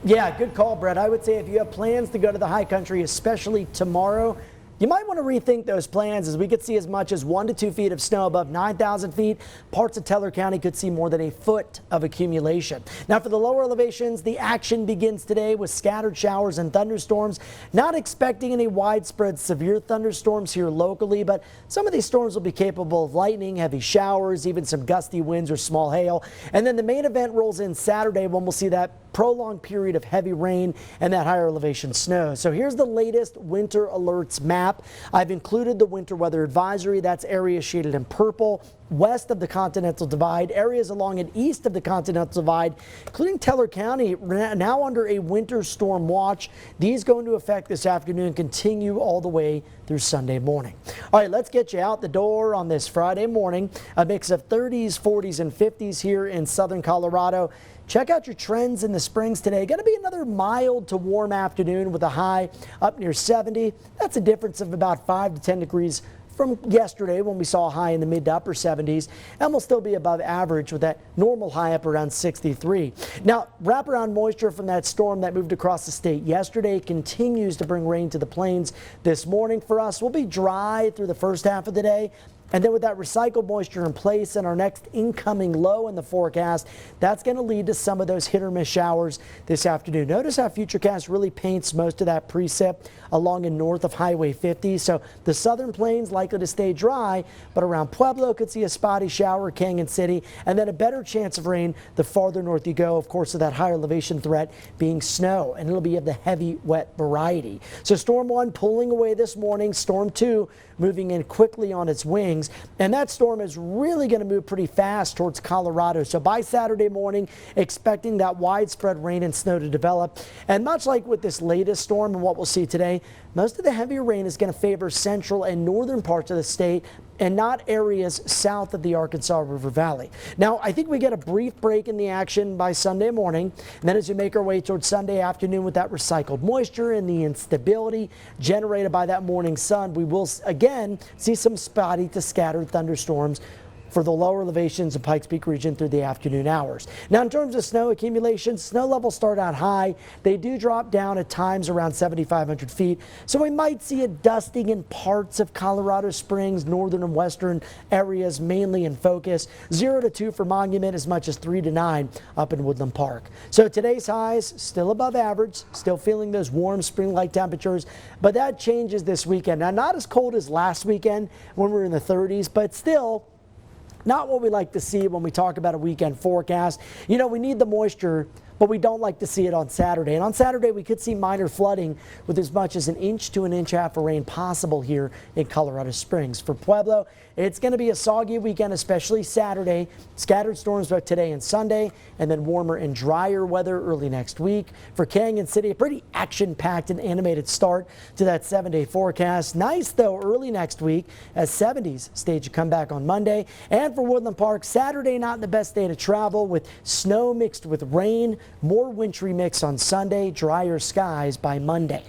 Yeah, good call, Brett. I would say if you have plans to go to the high country, especially tomorrow, you might want to rethink those plans, as we could see as much as 1 to 2 feet of snow above 9,000 feet. Parts of Teller County could see more than a foot of accumulation. Now for the lower elevations, the action begins today with scattered showers and thunderstorms. Not expecting any widespread severe thunderstorms here locally, but some of these storms will be capable of lightning, heavy showers, even some gusty winds or small hail. And then the main event rolls in Saturday when we'll see that prolonged period of heavy rain and that higher elevation snow. So here's the latest winter alerts map. I've included the winter weather advisory. That's areas shaded in purple west of the Continental Divide, areas along and east of the Continental Divide, including Teller County, now under a winter storm watch. These go into effect this afternoon and continue all the way through Sunday morning. All right, let's get you out the door on this Friday morning. A mix of 30s, 40s, and 50s here in southern Colorado. Check out your trends in the Springs today. Going to be another mild to warm afternoon with a high up near 70. That's a difference of about 5 to 10 degrees from yesterday when we saw a high in the mid to upper 70s, and will still be above average with that normal high up around 63. Now, wraparound moisture from that storm that moved across the state yesterday continues to bring rain to the plains this morning for us. We'll be dry through the first half of the day. And then with that recycled moisture in place and our next incoming low in the forecast, that's going to lead to some of those hit or miss showers this afternoon. Notice how Futurecast really paints most of that precip along and north of Highway 50. So the southern plains likely to stay dry, but around Pueblo could see a spotty shower, Canyon City, and then a better chance of rain the farther north you go, of course, of that higher elevation threat being snow, and it'll be of the heavy, wet variety. So Storm 1 pulling away this morning, Storm 2 moving in quickly on its wings. And that storm is really going to move pretty fast towards Colorado. So by Saturday morning, expecting that widespread rain and snow to develop. And much like with this latest storm and what we'll see today, most of the heavier rain is going to favor central and northern parts of the state and not areas south of the Arkansas River Valley. Now, I think we get a brief break in the action by Sunday morning. And then as we make our way towards Sunday afternoon with that recycled moisture and the instability generated by that morning sun, we will again see some spotty to scattered thunderstorms for the lower elevations of Pikes Peak region through the afternoon hours. Now, in terms of snow accumulation, snow levels start out high. They do drop down at times around 7,500 feet. So we might see a dusting in parts of Colorado Springs, northern and western areas, mainly in focus. 0 to 2 for Monument, as much as 3 to 9 up in Woodland Park. So today's highs still above average, still feeling those warm spring-like temperatures, but that changes this weekend. Now, not as cold as last weekend when we were in the 30s, but still not what we like to see when we talk about a weekend forecast. You know, we need the moisture, but we don't like to see it on Saturday. And on Saturday, we could see minor flooding with as much as 1 inch to 1.5 inches of rain possible here in Colorado Springs. For Pueblo, it's going to be a soggy weekend, especially Saturday. Scattered storms both today and Sunday, and then warmer and drier weather early next week. For Canyon City, a pretty action-packed and animated start to that 7-day forecast. Nice, though, early next week as 70s stage a comeback on Monday. And for Woodland Park, Saturday not the best day to travel with snow mixed with rain. More wintry mix on Sunday, drier skies by Monday.